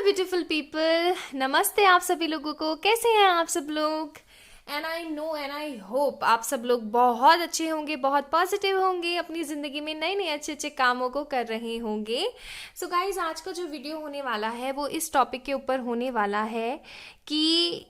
My beautiful people, नमस्ते आप सभी लोगों को। कैसे हैं आप सब लोग? And I know and I hope आप सब लोग बहुत अच्छे होंगे, बहुत पॉजिटिव होंगे, अपनी ज़िंदगी में नए नए अच्छे अच्छे कामों को कर रहे होंगे। सो गाइज, आज का जो वीडियो होने वाला है वो इस टॉपिक के ऊपर होने वाला है कि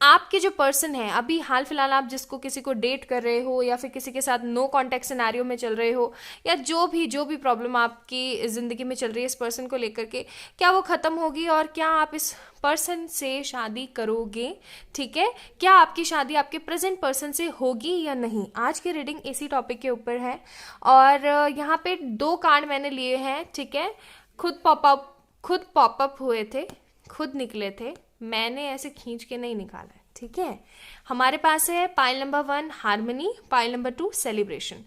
आपके जो पर्सन है, अभी हाल फिलहाल आप जिसको किसी को डेट कर रहे हो या फिर किसी के साथ नो कांटेक्ट सिनेरियो में चल रहे हो, या जो भी प्रॉब्लम आपकी ज़िंदगी में चल रही है इस पर्सन को लेकर के, क्या वो ख़त्म होगी और क्या आप इस पर्सन से शादी करोगे? ठीक है, क्या आपकी शादी आपके प्रेजेंट पर्सन से होगी या नहीं? आज की रीडिंग इसी टॉपिक के ऊपर है। और यहाँ पे 2 कार्ड मैंने लिए हैं। ठीक है, खुद पॉपअप हुए थे, खुद निकले थे, मैंने ऐसे खींच के नहीं निकाला है। ठीक है, हमारे पास है pile number 1 harmony, pile number 2 celebration.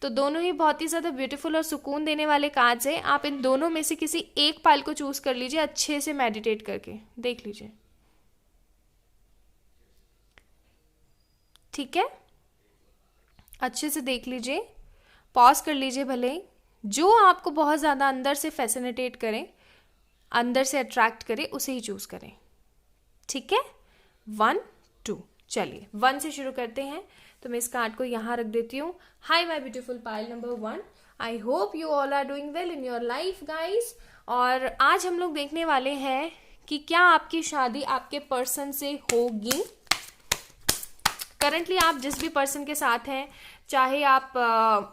तो दोनों ही बहुत ही ज़्यादा ब्यूटीफुल और सुकून देने वाले कार्ड्स हैं। आप इन दोनों में से किसी एक पाइल को चूज कर लीजिए, अच्छे से मेडिटेट करके देख लीजिए। ठीक है, अच्छे से देख लीजिए, पॉज कर लीजिए भले ही। जो आपको बहुत ज़्यादा अंदर से फैसिनेटेट करें, अंदर से अट्रैक्ट करे, उसे ही चूज करें। ठीक है, 1 2, चलिए 1 से शुरू करते हैं। तो मैं इस कार्ड को यहाँ रख देती हूँ। Hi my beautiful pile number 1, I hope you all are doing well in your life guys. और आज हम लोग देखने वाले हैं कि क्या आपकी शादी आपके पर्सन से होगी। करंटली आप जिस भी पर्सन के साथ हैं, चाहे आप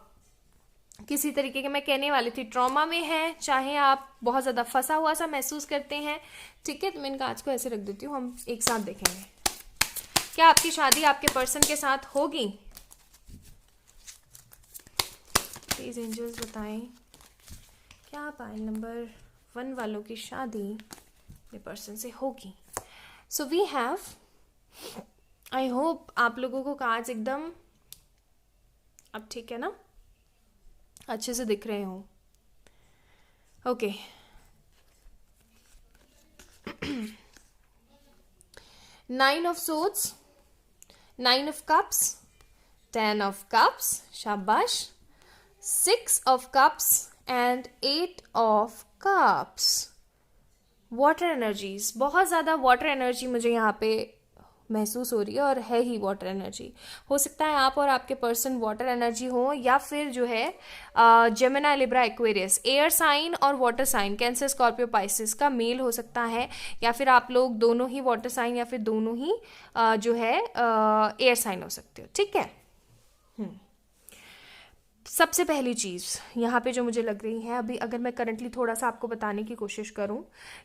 किसी तरीके के, मैं कहने वाली थी, ट्रॉमा में है, चाहे आप बहुत ज़्यादा फंसा हुआ सा महसूस करते हैं। ठीक है, तो मैं इन कांच को ऐसे रख देती हूँ, हम एक साथ देखेंगे क्या आपकी शादी आपके पर्सन के साथ होगी। प्लीज एंजल्स बताएं क्या पाइल नंबर 1 वालों की शादी अपने पर्सन से होगी। So we have, I hope आप लोगों को कार्ड्स एकदम अब ठीक है ना, अच्छे से दिख रहे हो। Okay, nine of swords, 9 of cups, 10 of cups, शाबाश, 6 of cups and 8 of cups। Water energies, बहुत ज़्यादा वाटर एनर्जी मुझे यहाँ पे महसूस हो रही है, और है ही वाटर एनर्जी। हो सकता है आप और आपके पर्सन वाटर एनर्जी हो, या फिर जो है Gemini, Libra, Aquarius, air sign और water sign, Cancer, Scorpio, Pisces का मेल हो सकता है, या फिर आप लोग दोनों ही वाटर साइन या फिर दोनों ही जो है एयर साइन हो सकते हो। ठीक है, सबसे पहली चीज़ यहाँ पे जो मुझे लग रही है, अभी अगर मैं करंटली थोड़ा सा आपको बताने की कोशिश करूँ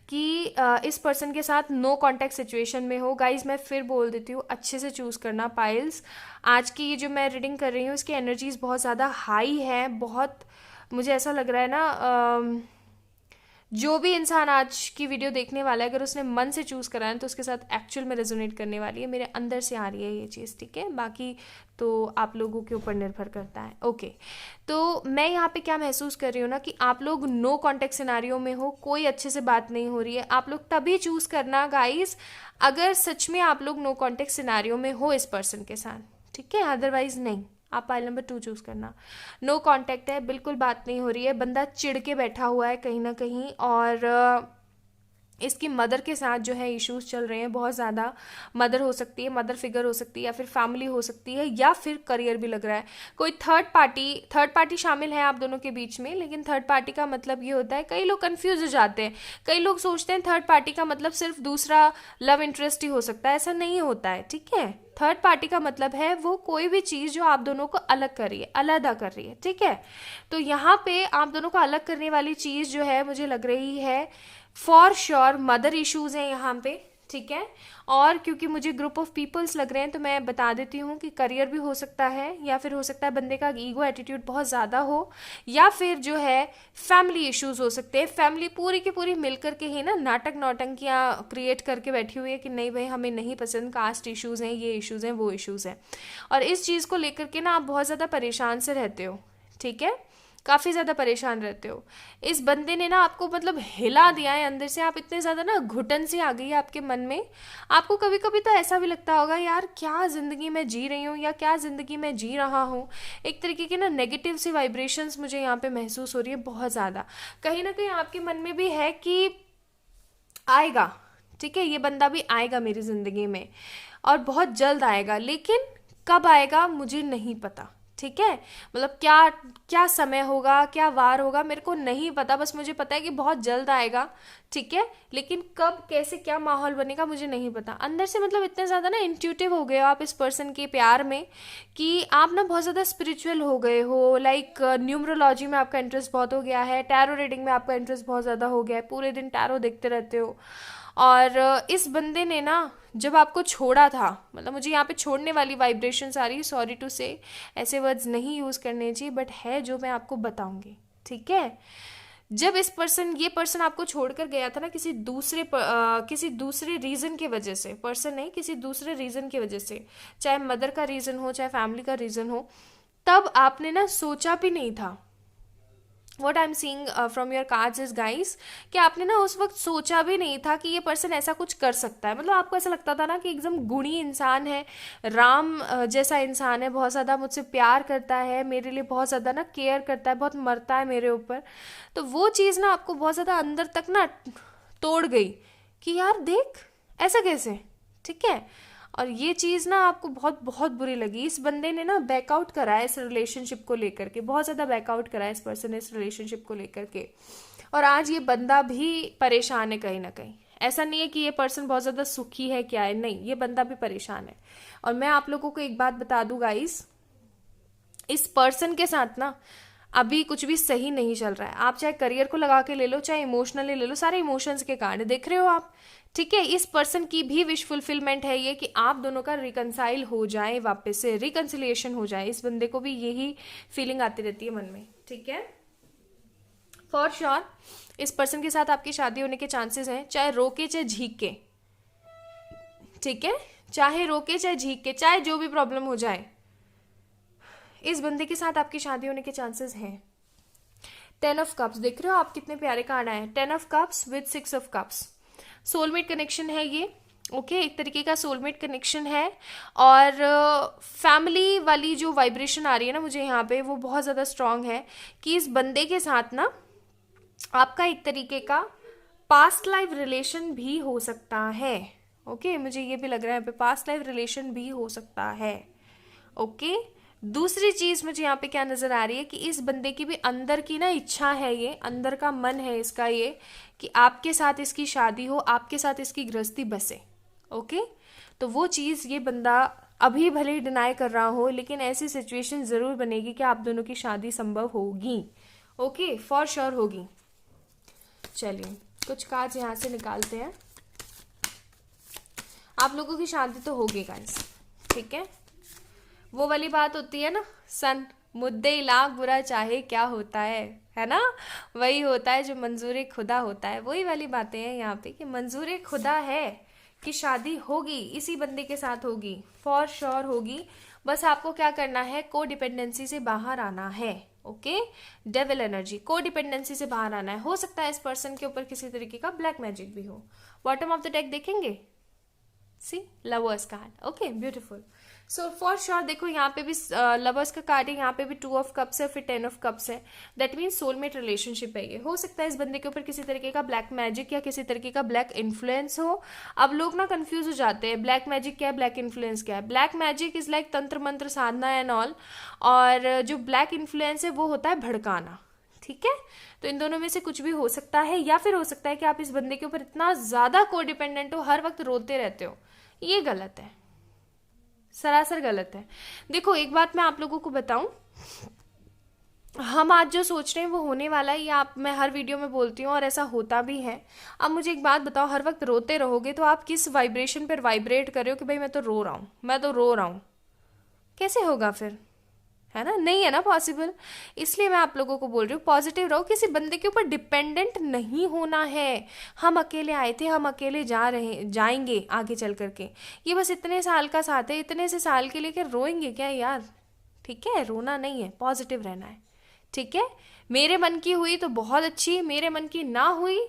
कि इस पर्सन के साथ नो कांटेक्ट सिचुएशन में हो, गाइज मैं फिर बोल देती हूँ, अच्छे से चूज़ करना पाइल्स। आज की ये जो मैं रीडिंग कर रही हूँ, इसकी एनर्जीज बहुत ज़्यादा हाई है। बहुत मुझे ऐसा लग रहा है ना, जो भी इंसान आज की वीडियो देखने वाला है, अगर उसने मन से चूज़ करा है तो उसके साथ एक्चुअल में रेजोनेट करने वाली है। मेरे अंदर से आ रही है ये चीज़। ठीक है, बाकी तो आप लोगों के ऊपर निर्भर करता है। ओके, तो मैं यहाँ पे क्या महसूस कर रही हूँ ना, कि आप लोग नो कॉन्टेक्ट सिनारियो में हो, कोई अच्छे से बात नहीं हो रही है। आप लोग तभी चूज़ करना गाइज अगर सच में आप लोग नो कॉन्टेक्ट सिनारियो में हो इस पर्सन के साथ। ठीक है, अदरवाइज नहीं। आप पाइल नंबर 2 चूज करना। नो कांटेक्ट है, बिल्कुल बात नहीं हो रही है, बंदा चिढ़ के बैठा हुआ है कहीं ना कहीं, और इसकी मदर के साथ जो है इश्यूज चल रहे हैं बहुत ज़्यादा। मदर हो सकती है, मदर फिगर हो सकती है, या फिर फैमिली हो सकती है, या फिर करियर भी लग रहा है। कोई थर्ड पार्टी शामिल है आप दोनों के बीच में। लेकिन थर्ड पार्टी का मतलब ये होता है, कई लोग कंफ्यूज हो जाते हैं, कई लोग सोचते हैं थर्ड पार्टी का मतलब सिर्फ दूसरा लव इंटरेस्ट ही हो सकता है। ऐसा नहीं होता है। ठीक है, थर्ड पार्टी का मतलब है वो कोई भी चीज़ जो आप दोनों को अलग कर रही है, अलग कर रही है। ठीक है, तो यहाँ पे आप दोनों को अलग करने वाली चीज़ जो है मुझे लग रही है फॉर श्योर मदर इश्यूज हैं यहाँ पे। ठीक है, और क्योंकि मुझे ग्रुप ऑफ पीपल्स लग रहे हैं तो मैं बता देती हूँ कि करियर भी हो सकता है, या फिर हो सकता है बंदे का ईगो एटीट्यूड बहुत ज़्यादा हो, या फिर जो है फैमिली इश्यूज हो सकते हैं। फैमिली पूरी की पूरी मिलकर के ही ना नाटक नौटंकियाँ क्रिएट करके बैठी हुई है कि नहीं भाई हमें नहीं पसंद, कास्ट इश्यूज़ हैं, ये इश्यूज़ हैं, वो इश्यूज़ हैं, और इस चीज़ को लेकर के ना आप बहुत ज़्यादा परेशान से रहते हो। ठीक है, काफ़ी ज़्यादा परेशान रहते हो। इस बंदे ने ना आपको मतलब हिला दिया है अंदर से। आप इतने ज़्यादा ना घुटन सी आ गई है आपके मन में। आपको कभी कभी तो ऐसा भी लगता होगा यार क्या ज़िंदगी में जी रही हूँ, या क्या ज़िंदगी में जी रहा हूँ। एक तरीके की ना नेगेटिव सी वाइब्रेशंस मुझे यहाँ पे महसूस हो रही है बहुत ज़्यादा। कहीं ना कहीं आपके मन में भी है कि आएगा, ठीक है, ये बंदा भी आएगा मेरी ज़िंदगी में और बहुत जल्द आएगा, लेकिन कब आएगा मुझे नहीं पता, ठीक है। मतलब क्या क्या समय होगा, क्या वार होगा, मेरे को नहीं पता, बस मुझे पता है कि बहुत जल्द आएगा, ठीक है। लेकिन कब, कैसे, क्या माहौल बनेगा मुझे नहीं पता। अंदर से मतलब इतने ज़्यादा ना इंट्यूटिव हो गए हो आप इस पर्सन के प्यार में कि आप ना बहुत ज़्यादा स्पिरिचुअल हो गए हो। लाइक न्यूमरोलॉजी में आपका इंटरेस्ट बहुत हो गया है, टैरो रीडिंग में आपका इंटरेस्ट बहुत ज़्यादा हो गया है, पूरे दिन टैरो देखते रहते हो। और इस बंदे ने ना जब आपको छोड़ा था, मतलब मुझे यहाँ पे छोड़ने वाली वाइब्रेशंस आ रही है, सॉरी टू से ऐसे वर्ड्स नहीं यूज़ करने चाहिए, बट है जो मैं आपको बताऊंगी, ठीक है। जब ये पर्सन आपको छोड़कर गया था ना किसी दूसरे रीज़न की वजह से, पर्सन नहीं, किसी दूसरे रीज़न की वजह से, चाहे मदर का रीज़न हो, चाहे फैमिली का रीज़न हो, तब आपने ना सोचा भी नहीं था। What I am seeing from your cards is guys कि आपने ना उस वक्त सोचा भी नहीं था कि ये पर्सन ऐसा कुछ कर सकता है। मतलब आपको ऐसा लगता था ना कि एकदम गुणी इंसान है, राम जैसा इंसान है, बहुत ज़्यादा मुझसे प्यार करता है, मेरे लिए बहुत ज़्यादा ना केयर करता है, बहुत मरता है मेरे ऊपर। तो वो चीज़ ना आपको बहुत ज़्यादा अंदर तक ना तोड़ गई कि यार देख ऐसा कैसे, ठीक है। और ये चीज़ ना आपको बहुत बहुत बुरी लगी। इस बंदे ने ना बैकआउट करा है इस रिलेशनशिप को लेकर के, बहुत ज़्यादा बैकआउट करा है इस पर्सन ने इस रिलेशनशिप को लेकर के। और आज ये बंदा भी परेशान है कहीं ना कहीं। ऐसा नहीं है कि ये पर्सन बहुत ज़्यादा सुखी है, क्या है, नहीं, ये बंदा भी परेशान है। और मैं आप लोगों को एक बात बता दूं गाइस, इस पर्सन के साथ ना अभी कुछ भी सही नहीं चल रहा है। आप चाहे करियर को लगा के ले लो, चाहे इमोशनली ले लो, सारे इमोशंस के कारण देख रहे हो आप, ठीक है। इस पर्सन की भी विश फुलफिलमेंट है ये कि आप दोनों का रिकनसाइल हो जाए, वापस से रिकनसिलिएशन हो जाए। इस बंदे को भी यही फीलिंग आती रहती है मन में, ठीक है। फॉर श्योर इस पर्सन के साथ आपकी शादी होने के चांसेस हैं, चाहे रोके चाहे झीक के, ठीक है, चाहे रोके चाहे झीक के, चाहे जो भी प्रॉब्लम हो जाए, इस बंदे के साथ आपकी शादी होने के चांसेस हैं। 10 ऑफ कप्स देख रहे हो आप, कितने प्यारे कार्ड आए हैं, 10 of cups with 6 of cups. Soulmate connection है ये, ओके, एक तरीके का सोलमेट कनेक्शन है। और फैमिली वाली जो वाइब्रेशन आ रही है ना मुझे यहाँ पे, वो बहुत ज़्यादा स्ट्रांग है कि इस बंदे के साथ ना आपका एक तरीके का पास्ट लाइफ रिलेशन भी हो सकता है, ओके। मुझे ये भी लग रहा है यहाँ पे पास्ट लाइफ रिलेशन भी हो सकता है, ओके। दूसरी चीज मुझे यहाँ पे क्या नजर आ रही है कि इस बंदे की भी अंदर की ना इच्छा है, ये अंदर का मन है इसका ये कि आपके साथ इसकी शादी हो, आपके साथ इसकी गृहस्थी बसे, ओके। तो वो चीज ये बंदा अभी भले ही डिनाई कर रहा हो, लेकिन ऐसी सिचुएशन जरूर बनेगी कि आप दोनों की शादी संभव होगी, ओके, फॉर श्योर होगी। चलिए कुछ कार्ड्स यहाँ से निकालते हैं। आप लोगों की शादी तो होगी गाइस, ठीक है। वो वाली बात होती है ना, सन मुद्दे लाख बुरा चाहे क्या होता है ना, वही होता है जो मंजूर खुदा होता है। वही वाली बातें हैं यहाँ पे कि मंजूर खुदा है कि शादी होगी, इसी बंदे के साथ होगी, फॉर श्योर होगी। बस आपको क्या करना है, को डिपेंडेंसी से बाहर आना है, ओके। डेविल एनर्जी, को डिपेंडेंसी से बाहर आना है। हो सकता है इस पर्सन के ऊपर किसी तरीके का ब्लैक मैजिक भी हो। बॉटम ऑफ द डेक देखेंगे, see lovers card, okay, beautiful. So for sure देखो यहाँ पे भी लवर्स का कार्ड है, यहाँ पे भी 2 ऑफ कप्स है, फिर 10 ऑफ कप्स है। दैट मीन्स सोलमेट रिलेशनशिप है ये। हो सकता है इस बंदे के ऊपर किसी तरीके का ब्लैक मैजिक या किसी तरीके का ब्लैक इन्फ्लुएंस हो। अब लोग ना कंफ्यूज हो जाते हैं, ब्लैक मैजिक क्या है, ब्लैक इन्फ्लुएंस क्या है। ब्लैक मैजिक इज लाइक तंत्र मंत्र साधना एंड ऑल, और जो ब्लैक इन्फ्लुएंस है वो होता है भड़काना, ठीक है। तो इन दोनों में से कुछ भी हो सकता है, या फिर हो सकता है कि आप इस बंदे के ऊपर इतना ज्यादा को डिपेंडेंट हो, हर वक्त रोते रहते हो। ये गलत है, सरासर गलत है। देखो एक बात मैं आप लोगों को बताऊं, हम आज जो सोच रहे हैं वो होने वाला है, या मैं हर वीडियो में बोलती हूँ और ऐसा होता भी है। अब मुझे एक बात बताओ, हर वक्त रोते रहोगे तो आप किस वाइब्रेशन पर वाइब्रेट कर रहे हो कि भाई मैं तो रो रहा हूँ, मैं तो रो रहा हूँ, कैसे होगा फिर, है ना, नहीं है ना पॉसिबल। इसलिए मैं आप लोगों को बोल रही हूँ पॉजिटिव रहो, किसी बंदे के ऊपर डिपेंडेंट नहीं होना है। हम अकेले आए थे, हम अकेले जाएंगे आगे चल करके। ये बस इतने साल का साथ है, इतने से साल के लिए रोएंगे क्या यार, ठीक है। रोना नहीं है, पॉजिटिव रहना है, ठीक है। मेरे मन की हुई तो बहुत अच्छी, मेरे मन की ना हुई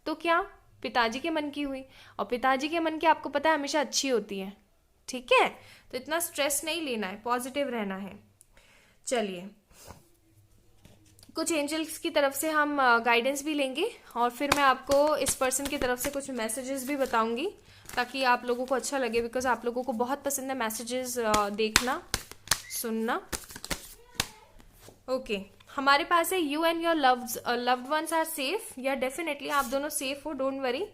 तो क्या, पिताजी के मन की हुई, और पिताजी के मन की आपको पता है हमेशा अच्छी होती है, ठीक है। तो इतना स्ट्रेस नहीं लेना है, पॉजिटिव रहना है। चलिए कुछ एंजल्स की तरफ से हम गाइडेंस भी लेंगे और फिर मैं आपको इस पर्सन की तरफ से कुछ मैसेजेस भी बताऊंगी ताकि आप लोगों को अच्छा लगे, बिकॉज आप लोगों को बहुत पसंद है मैसेजेस देखना सुनना। ओके हमारे पास है you and your loved ones are safe. या डेफिनेटली आप दोनों सेफ हो, don't worry.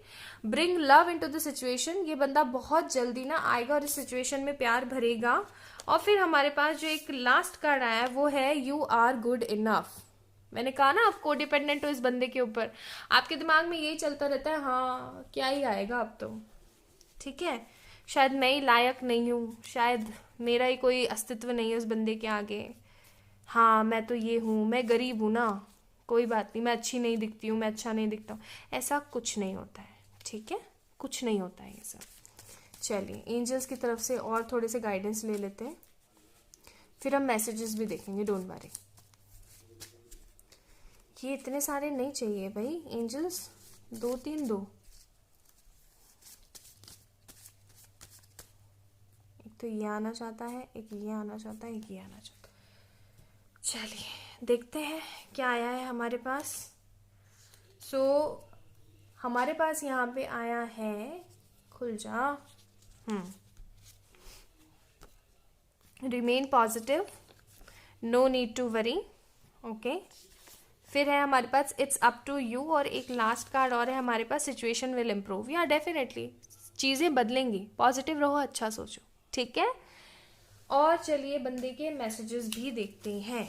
Bring love into the situation. ये बंदा बहुत जल्दी ना आएगा और इस सिचुएशन में प्यार भरेगा। और फिर हमारे पास जो एक लास्ट कार्ड आया है वो है यू आर गुड इनफ। मैंने कहा ना आप को डिपेंडेंट हो इस बंदे के ऊपर, आपके दिमाग में यही चलता रहता है, हाँ क्या ही आएगा अब तो, ठीक है, शायद मैं ही लायक नहीं हूँ, शायद मेरा ही कोई अस्तित्व नहीं है उस बंदे के आगे, हाँ मैं तो ये हूँ, मैं गरीब हूँ ना, कोई बात नहीं, मैं अच्छी नहीं दिखती हूँ, मैं अच्छा नहीं दिखता हूँ। ऐसा कुछ नहीं होता है, ठीक है, कुछ नहीं होता है ये सब। चलिए एंजल्स की तरफ से और थोड़े से गाइडेंस ले लेते हैं, फिर हम मैसेजेस भी देखेंगे, डोंट वरी। ये इतने सारे नहीं चाहिए भाई एंजल्स, 2-3 दो। एक तो ये आना चाहता है, एक ये आना चाहता है, एक ये आना चाहता है। चलिए देखते हैं क्या आया है हमारे पास। सो हमारे पास यहाँ पे आया है, खुल जा, remain positive, no need to worry. Okay फिर है हमारे पास इट्स अप टू यू, और एक लास्ट कार्ड और है हमारे पास, सिचुएशन विल इम्प्रूव। या डेफिनेटली चीज़ें बदलेंगी, पॉजिटिव रहो, अच्छा सोचो, ठीक है। और चलिए बंदे के मैसेजेस भी देखते हैं।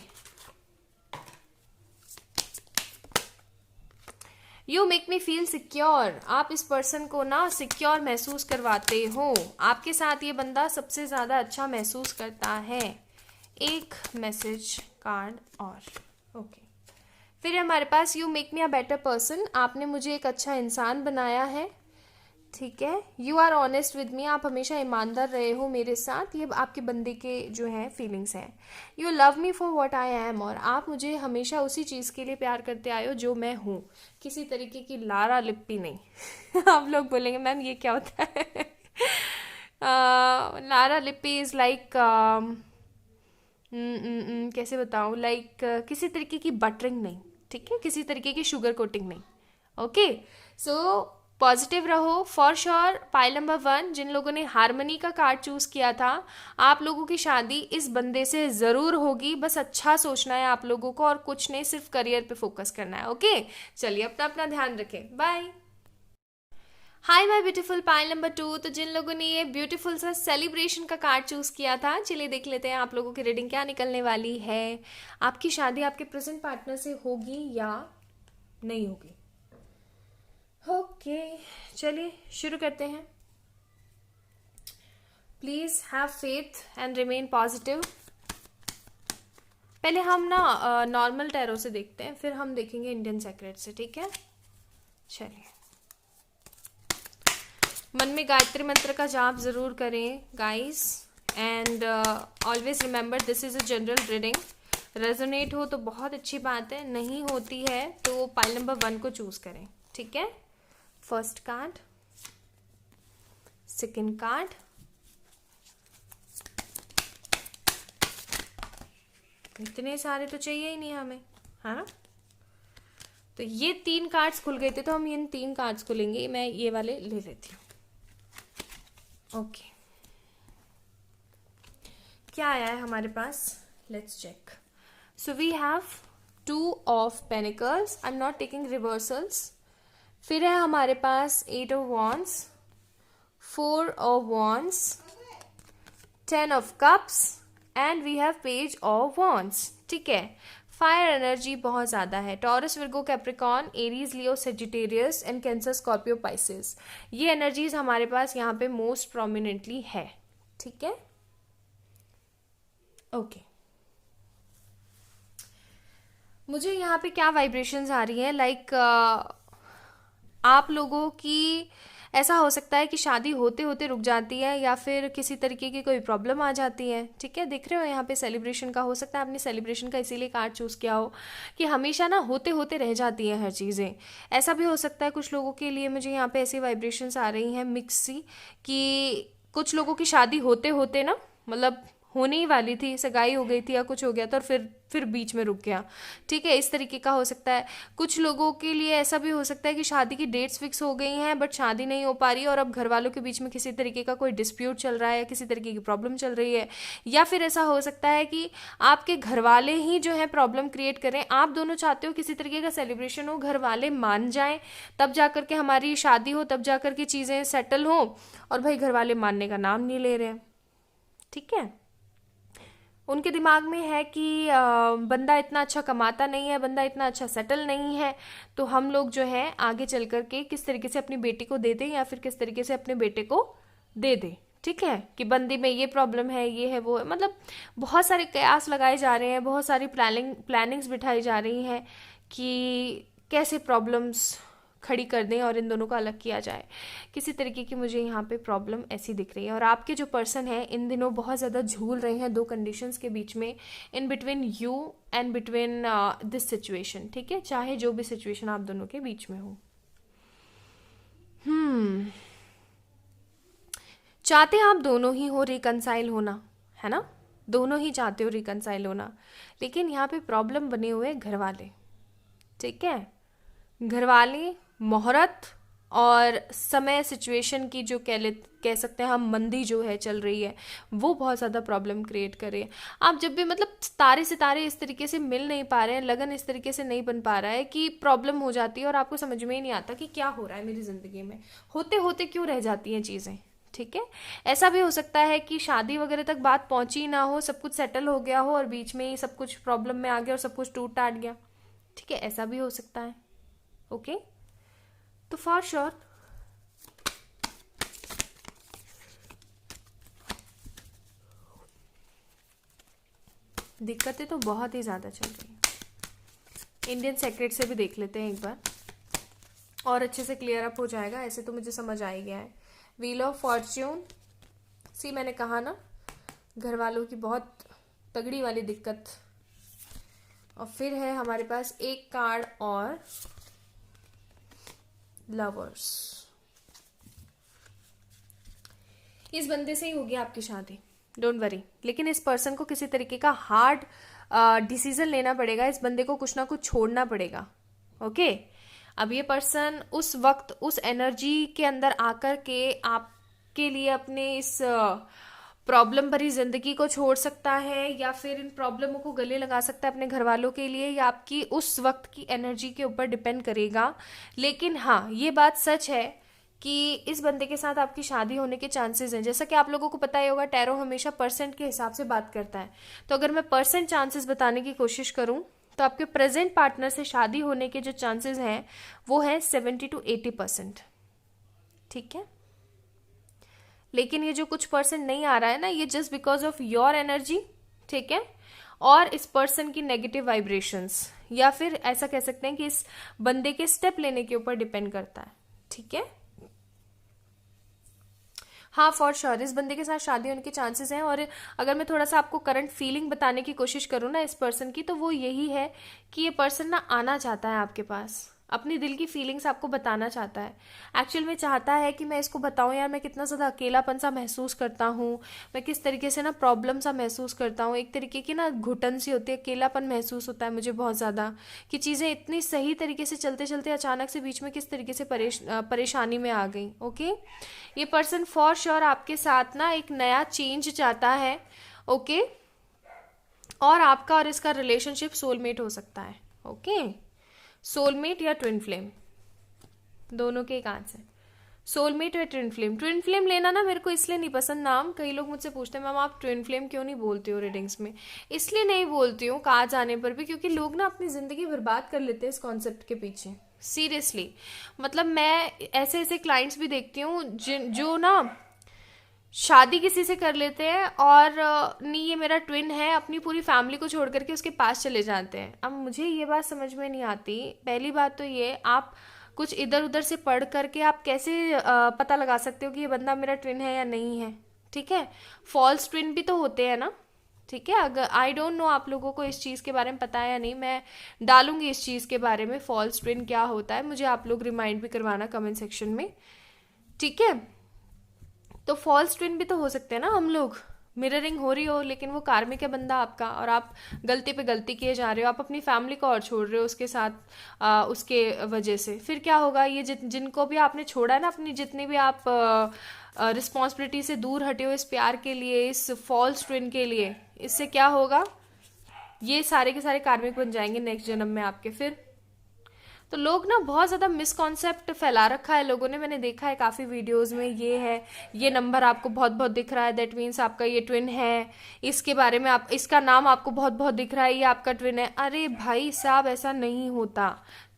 You make me feel secure. आप इस पर्सन को ना सिक्योर महसूस करवाते हो, आपके साथ ये बंदा सबसे ज़्यादा अच्छा महसूस करता है। एक मैसेज कार्ड और ओके फिर हमारे पास you make me a better person. आपने मुझे एक अच्छा इंसान बनाया है, ठीक है। You are honest with me. आप हमेशा ईमानदार रहे हो मेरे साथ। ये आपके बंदे के जो है फीलिंग्स हैं। You love me for what I am. और आप मुझे हमेशा उसी चीज़ के लिए प्यार करते आए हो जो मैं हूँ, किसी तरीके की लारा लिप्पी नहीं। आप लोग बोलेंगे मैम ये क्या होता है? लारा लिप्पी इज़ लाइक कैसे बताऊँ, लाइक किसी तरीके की बटरिंग नहीं, ठीक है, किसी तरीके की शुगर कोटिंग नहीं। ओके सो पॉजिटिव रहो फॉर श्योर। पाइल नंबर 1 जिन लोगों ने हारमनी का कार्ड चूज किया था, आप लोगों की शादी इस बंदे से ज़रूर होगी। बस अच्छा सोचना है आप लोगों को और कुछ नहीं, सिर्फ करियर पे फोकस करना है। ओके चलिए अपना अपना ध्यान रखें, bye. Hi my beautiful pile number 2। तो जिन लोगों ने ये ब्यूटीफुल सा सेलिब्रेशन का कार्ड चूज किया था, चलिए देख लेते हैं आप लोगों की रीडिंग क्या निकलने वाली है। आपकी शादी आपके प्रेजेंट पार्टनर से होगी या नहीं होगी? ओके चलिए शुरू करते हैं। Please have faith and remain positive. पहले हम ना नॉर्मल टैरो से देखते हैं, फिर हम देखेंगे इंडियन सेक्रेट से, ठीक है। चलिए मन में गायत्री मंत्र का जाप जरूर करें guys, and always remember this is a general reading. Resonate हो तो बहुत अच्छी बात है, नहीं होती है तो पाइल नंबर 1 को चूज करें, ठीक है। फर्स्ट कार्ड, सेकंड कार्ड, इतने सारे तो चाहिए ही नहीं हमें, है ना। तो ये 3 कार्ड्स खुल गए थे तो हम इन 3 कार्ड्स को लेंगे। मैं ये वाले ले लेती हूँ। ओके क्या आया है हमारे पास, let's check. So we have 2 of pentacles, I am not taking reversals. फिर है हमारे पास 8 of wands, 4 of wands, 10 of cups and we have page of wands, ठीक है। फायर एनर्जी बहुत ज़्यादा है। Taurus, Virgo, Capricorn, Aries, Leo, Sagittarius and Cancer, Scorpio, Pisces, ये एनर्जीज हमारे पास यहाँ पे मोस्ट प्रोमिनेंटली है, ठीक है। ओके मुझे यहाँ पे क्या वाइब्रेशंस आ रही हैं, लाइक आप लोगों की ऐसा हो सकता है कि शादी होते होते रुक जाती है या फिर किसी तरीके की कोई प्रॉब्लम आ जाती है, ठीक है। देख रहे हो यहाँ पे सेलिब्रेशन का, हो सकता है आपने सेलिब्रेशन का इसीलिए कार्ड चूज़ किया हो कि हमेशा ना होते होते रह जाती हैं हर चीज़ें। ऐसा भी हो सकता है कुछ लोगों के लिए, मुझे यहाँ पे ऐसी वाइब्रेशंस आ रही हैं मिक्स सी, कि कुछ लोगों की शादी होते होते ना, मतलब होने ही वाली थी, सगाई हो गई थी या कुछ हो गया था और फिर फिर बीच में रुक गया, ठीक है, इस तरीके का हो सकता है। कुछ लोगों के लिए ऐसा भी हो सकता है कि शादी की डेट्स फिक्स हो गई हैं बट शादी नहीं हो पा रही है और अब घर वालों के बीच में किसी तरीके का कोई डिस्प्यूट चल रहा है या किसी तरीके की प्रॉब्लम चल रही है। या फिर ऐसा हो सकता है कि आपके घर वाले ही जो है प्रॉब्लम क्रिएट करें। आप दोनों चाहते हो किसी तरीके का सेलिब्रेशन हो, घर वाले मान जाएं, तब जा करके हमारी शादी हो, तब जा करके चीज़ें सेटल हो, और भाई घर वाले मानने का नाम नहीं ले रहे हैं, ठीक है। उनके दिमाग में है कि बंदा इतना अच्छा कमाता नहीं है, बंदा इतना अच्छा सेटल नहीं है, तो हम लोग जो है आगे चल कर के किस तरीके से अपनी बेटी को दे दें या फिर किस तरीके से अपने बेटे को दे दें, ठीक है, कि बंदी में ये प्रॉब्लम है, ये है, वो है। मतलब बहुत सारे कयास लगाए जा रहे हैं, बहुत सारी प्लानिंग्स बिठाई जा रही हैं कि कैसे प्रॉब्लम्स खड़ी कर दें और इन दोनों को अलग किया जाए। किसी तरीके की मुझे यहाँ पे प्रॉब्लम ऐसी दिख रही है। और आपके जो पर्सन है इन दिनों बहुत ज़्यादा झूल रहे हैं दो कंडीशंस के बीच में, in between you and between this situation, ठीक है, चाहे जो भी सिचुएशन आप दोनों के बीच में हो। चाहते आप दोनों ही हो रिकनसाइल होना, है ना, दोनों ही चाहते हो रिकनसाइल होना, लेकिन यहाँ पे प्रॉब्लम बने हुए घर वाले, ठीक है, घर वाले मोहरत और समय सिचुएशन की जो कह सकते हैं हम मंदी जो है चल रही है, वो बहुत ज़्यादा प्रॉब्लम क्रिएट कर रही है। आप जब भी मतलब तारे सितारे इस तरीके से मिल नहीं पा रहे हैं, लगन इस तरीके से नहीं बन पा रहा है कि प्रॉब्लम हो जाती है और आपको समझ में ही नहीं आता कि क्या हो रहा है मेरी ज़िंदगी में, होते होते क्यों रह जाती हैं चीज़ें, ठीक है। ऐसा भी हो सकता है कि शादी वगैरह तक बात पहुंची ही ना हो, सब कुछ सेटल हो गया हो और बीच में ही सब कुछ प्रॉब्लम में आ गया और सब कुछ टूट टाट गया, ठीक है, ऐसा भी हो सकता है। ओके, तो फॉर श्योर दिक्कतें तो बहुत ही ज़्यादा चल रही हैं। इंडियन सेक्रेट से भी देख लेते हैं एक बार और अच्छे से क्लियर अप हो जाएगा। ऐसे तो मुझे समझ आ ही गया है। व्हील ऑफ फॉर्च्यून, सी मैंने कहा ना, घर वालों की बहुत तगड़ी वाली दिक्कत। और फिर है हमारे पास एक कार्ड और लवर्स। इस बंदे से ही होगी आपकी शादी, डोंट वरी, लेकिन इस पर्सन को किसी तरीके का हार्ड डिसीजन लेना पड़ेगा, इस बंदे को कुछ ना कुछ छोड़ना पड़ेगा। ओके, अब ये पर्सन उस वक्त उस एनर्जी के अंदर आकर के आपके लिए अपने इस प्रॉब्लम भरी जिंदगी को छोड़ सकता है या फिर इन प्रॉब्लमों को गले लगा सकता है अपने घर वालों के लिए, या आपकी उस वक्त की एनर्जी के ऊपर डिपेंड करेगा। लेकिन हाँ, ये बात सच है कि इस बंदे के साथ आपकी शादी होने के चांसेस हैं। जैसा कि आप लोगों को पता ही होगा, टैरो हमेशा परसेंट के हिसाब से बात करता है, तो अगर मैं परसेंट चांसेस बताने की कोशिश करूं तो आपके प्रेजेंट पार्टनर से शादी होने के जो चांसेस हैं वो है 70 to 80%, ठीक है। लेकिन ये जो कुछ परसेंट नहीं आ रहा है ना, ये just because of your energy, ठीक है, और इस पर्सन की नेगेटिव वाइब्रेशंस, या फिर ऐसा कह सकते हैं कि इस बंदे के स्टेप लेने के ऊपर डिपेंड करता है, ठीक है। हाँ, फॉर श्योर इस बंदे के साथ शादी होने के चांसेस हैं। और अगर मैं थोड़ा सा आपको करंट फीलिंग बताने की कोशिश करूँ ना इस पर्सन की, तो वो यही है कि ये पर्सन ना आना चाहता है आपके पास, अपनी दिल की फीलिंग्स आपको बताना चाहता है। एक्चुअल में चाहता है कि मैं इसको बताऊं यार, मैं कितना ज़्यादा अकेलापन सा महसूस करता हूँ, मैं किस तरीके से ना प्रॉब्लम सा महसूस करता हूँ, एक तरीके की ना घुटन सी होती है, अकेलापन महसूस होता है मुझे बहुत ज़्यादा, कि चीज़ें इतनी सही तरीके से चलते चलते अचानक से बीच में किस तरीके से परेशानी में आ गई। ओके, ये पर्सन फॉर श्योर आपके साथ ना एक नया चेंज चाहता है। ओके, और आपका और इसका रिलेशनशिप सोलमेट हो सकता है। ओके, सोलमेट या ट्विन फ्लेम, दोनों के एक आंसर, सोलमेट या ट्विन फ्लेम। ट्विन फ्लेम लेना ना मेरे को इसलिए नहीं पसंद नाम, कई लोग मुझसे पूछते हैं मैम आप ट्विन फ्लेम क्यों नहीं बोलते हो रीडिंग्स में। इसलिए नहीं बोलती हूँ कहा जाने पर भी, क्योंकि लोग ना अपनी ज़िंदगी बर्बाद कर लेते हैं इस कॉन्सेप्ट के पीछे, सीरियसली। मतलब मैं ऐसे ऐसे क्लाइंट्स भी देखती हूँ जो ना शादी किसी से कर लेते हैं और नहीं ये मेरा ट्विन है, अपनी पूरी फैमिली को छोड़ करके उसके पास चले जाते हैं। अब मुझे ये बात समझ में नहीं आती। पहली बात तो ये, आप कुछ इधर उधर से पढ़ करके आप कैसे पता लगा सकते हो कि ये बंदा मेरा ट्विन है या नहीं है, ठीक है। फॉल्स ट्विन भी तो होते हैं ना, ठीक है। अगर आई डोंट नो आप लोगों को इस चीज़ के बारे में पता है या नहीं, मैं डालूंगी इस चीज़ के बारे में, फॉल्स ट्विन क्या होता है, मुझे आप लोग रिमाइंड भी करवाना कमेंट सेक्शन में, ठीक है। तो फॉल्स ट्विन भी तो हो सकते हैं ना हम लोग, मिररिंग हो रही हो, लेकिन वो कार्मिक है बंदा आपका, और आप गलती पे गलती किए जा रहे हो, आप अपनी फैमिली को और छोड़ रहे हो उसके साथ, उसके वजह से। फिर क्या होगा, ये जिनको भी आपने छोड़ा है ना, अपनी जितनी भी आप रिस्पॉन्सिबिलिटी से दूर हटे हो इस प्यार के लिए, इस फॉल्स ट्विन के लिए, इससे क्या होगा, ये सारे के सारे कार्मिक बन जाएंगे नेक्स्ट जन्म में आपके। फिर तो लोग ना बहुत ज़्यादा मिसकॉन्सेप्ट फैला रखा है लोगों ने, मैंने देखा है काफ़ी वीडियोस में, ये है, ये नंबर आपको बहुत बहुत दिख रहा है, दैट मीन्स आपका ये ट्विन है, इसके बारे में आप, इसका नाम आपको बहुत बहुत दिख रहा है, ये आपका ट्विन है। अरे भाई साहब, ऐसा नहीं होता,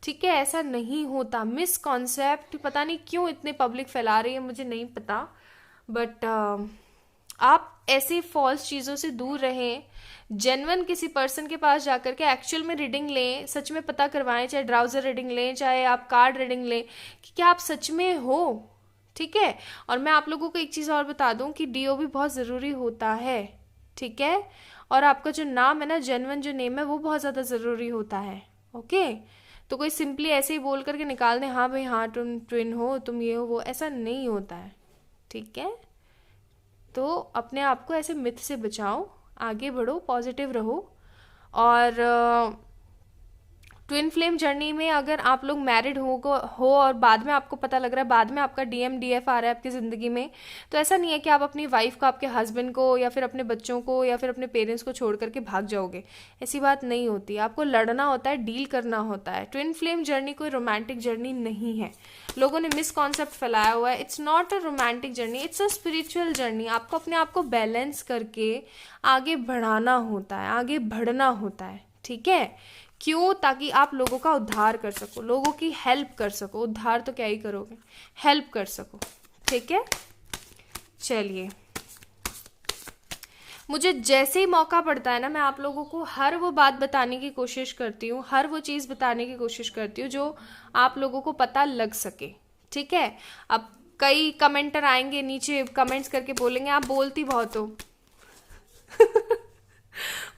ठीक है, ऐसा नहीं होता। मिसकॉन्सेप्ट पता नहीं क्यों इतने पब्लिक फैला रही है, मुझे नहीं पता, बट आप ऐसे फॉल्स चीज़ों से दूर रहें। जेन्युइन किसी पर्सन के पास जाकर के एक्चुअल में रीडिंग लें, सच में पता करवाएं, चाहे ड्राउजर रीडिंग लें, चाहे आप कार्ड रीडिंग लें, कि क्या आप सच में हो, ठीक है। और मैं आप लोगों को एक चीज़ और बता दूं कि डीओ भी बहुत ज़रूरी होता है, ठीक है। और आपका जो नाम है ना, जेन्युइन जो नेम है, वो बहुत ज़्यादा ज़रूरी होता है, ओके। तो कोई सिंपली ऐसे ही बोल करके निकाल दें, हाँ भाई हाँ तुम ट्विन हो, तुम ये हो वो, ऐसा नहीं होता है, ठीक है। तो अपने आप को ऐसे मिथ से बचाओ, आगे बढ़ो, पॉजिटिव रहो। और ट्विन फ्लेम जर्नी में अगर आप लोग मैरिड हो और बाद में आपको पता लग रहा है, बाद में आपका डीएम डीएफ आ रहा है आपकी ज़िंदगी में, तो ऐसा नहीं है कि आप अपनी वाइफ को, आपके हस्बैंड को, या फिर अपने बच्चों को, या फिर अपने पेरेंट्स को छोड़ करके भाग जाओगे। ऐसी बात नहीं होती, आपको लड़ना होता है, डील करना होता है। ट्विन फ्लेम जर्नी कोई रोमांटिक जर्नी नहीं है, लोगों ने मिसकॉन्सेप्ट फैलाया हुआ है। It's not a romantic journey, it's a spiritual journey. आपको अपने आप को बैलेंस करके आगे बढ़ाना होता है, आगे बढ़ना होता है, ठीक है। क्यों? ताकि आप लोगों का उद्धार कर सको, लोगों की हेल्प कर सको, उद्धार तो क्या ही करोगे, हेल्प कर सको, ठीक है। चलिए, मुझे जैसे ही मौका पड़ता है ना, मैं आप लोगों को हर वो बात बताने की कोशिश करती हूँ, हर वो चीज़ बताने की कोशिश करती हूँ जो आप लोगों को पता लग सके, ठीक है। अब कई कमेंटर आएंगे नीचे, कमेंट्स करके बोलेंगे आप बोलती बहुत हो।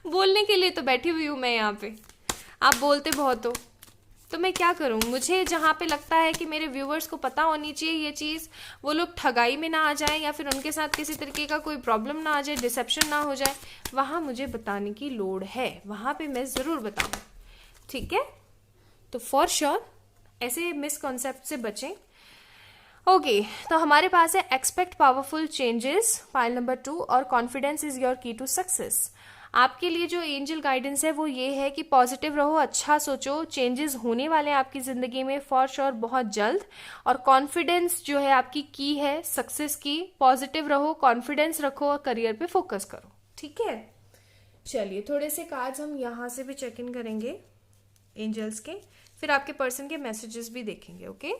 बोलने के लिए तो बैठी हुई हूँ मैं यहाँ पे, आप बोलते बहुत हो, तो मैं क्या करूं। मुझे जहाँ पे लगता है कि मेरे व्यूवर्स को पता होनी चाहिए ये चीज़, वो लोग ठगाई में ना आ जाए, या फिर उनके साथ किसी तरीके का कोई प्रॉब्लम ना आ जाए, डिसेप्शन ना हो जाए, वहाँ मुझे बताने की लोड़ है, वहाँ पे मैं ज़रूर बताऊँ, ठीक है। तो फॉर श्योर ऐसे मिसकॉन्सेप्ट से बचें। ओके, तो हमारे पास है expect powerful changes, pile number 2, और कॉन्फिडेंस इज योर की टू सक्सेस। आपके लिए जो एंजल गाइडेंस है वो ये है कि पॉजिटिव रहो, अच्छा सोचो, चेंजेस होने वाले हैं आपकी ज़िंदगी में फॉर श्योर बहुत जल्द। और कॉन्फिडेंस जो है आपकी की है सक्सेस की। पॉजिटिव रहो, कॉन्फिडेंस रखो और करियर पे फोकस करो, ठीक है। चलिए, थोड़े से कार्ड्स हम यहाँ से भी चेक इन करेंगे एंजल्स के, फिर आपके पर्सन के मैसेजेस भी देखेंगे, ओके।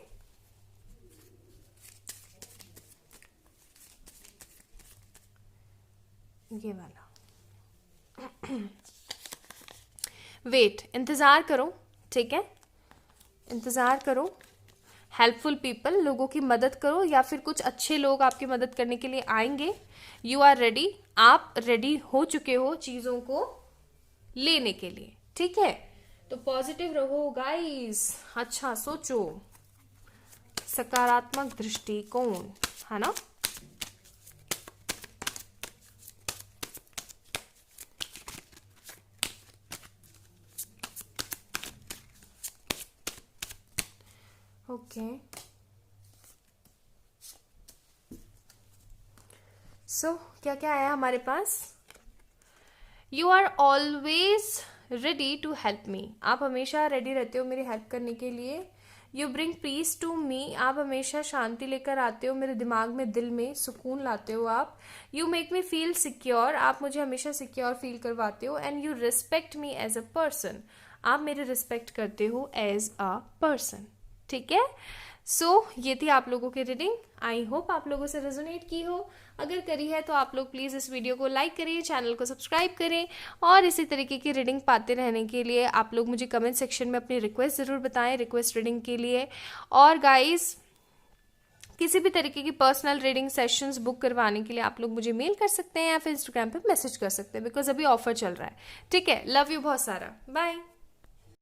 ये वाला वेट, इंतज़ार करो, ठीक है, इंतज़ार करो। हेल्पफुल पीपल, लोगों की मदद करो, या फिर कुछ अच्छे लोग आपकी मदद करने के लिए आएंगे। यू आर रेडी, आप रेडी हो चुके हो चीज़ों को लेने के लिए, ठीक है। तो पॉजिटिव रहो गाइस, अच्छा सोचो, सकारात्मक दृष्टिकोण, है ना। ओके, सो क्या क्या आया हमारे पास। You are always ready to help me, आप हमेशा रेडी रहते हो मेरी हेल्प करने के लिए। You bring peace to me, आप हमेशा शांति लेकर आते हो मेरे दिमाग में, दिल में सुकून लाते हो आप। You make me feel secure, आप मुझे हमेशा सिक्योर फील करवाते हो। And you respect me as a person, आप मेरे रिस्पेक्ट करते हो एज अ पर्सन, ठीक है। सो ये थी आप लोगों की रीडिंग, आई होप आप लोगों से रेजोनेट की हो। अगर करी है तो आप लोग प्लीज़ इस वीडियो को लाइक करें, चैनल को सब्सक्राइब करें, और इसी तरीके की रीडिंग पाते रहने के लिए आप लोग मुझे कमेंट सेक्शन में अपनी रिक्वेस्ट ज़रूर बताएं, रिक्वेस्ट रीडिंग के लिए। और गाइस, किसी भी तरीके की पर्सनल रीडिंग सेशंस बुक करवाने के लिए आप लोग मुझे मेल कर सकते हैं, या फिर इंस्टाग्राम पे मैसेज कर सकते हैं, बिकॉज अभी ऑफर चल रहा है, ठीक है। लव यू बहुत सारा, बाय।